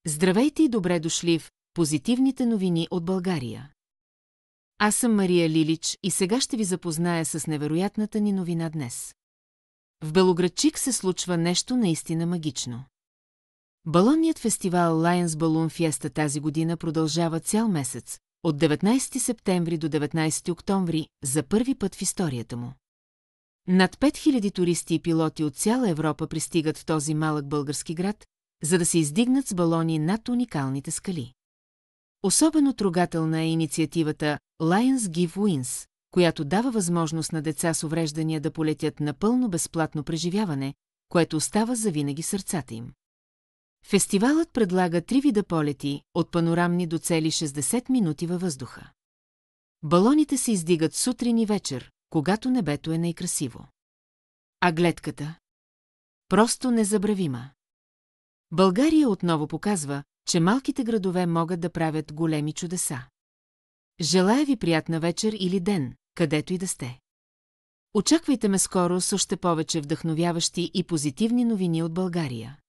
Здравейте и добре дошли в Позитивните новини от България. Аз съм Мария Лилич и сега ще ви запозная с невероятната ни новина днес. В Белоградчик се случва нещо наистина магично. Балонният фестивал Lions Balloon Fiesta тази година продължава цял месец, от 19 септември до 19 октомври, за първи път в историята му. Над 5000 туристи и пилоти от цяла Европа пристигат в този малък български град, за да се издигнат с балони над уникалните скали. Особено трогателна е инициативата Lions Give Wings, която дава възможност на деца с увреждания да полетят напълно безплатно преживяване, което остава завинаги в сърцата им. Фестивалът предлага 3 вида полети, от панорамни до цели 60 минути във въздуха. Балоните се издигат сутрин и вечер, когато небето е най-красиво. А гледката? Просто незабравима. България отново показва, че малките градове могат да правят големи чудеса. Желая ви приятна вечер или ден, където и да сте. Очаквайте ме скоро с още повече вдъхновяващи и позитивни новини от България.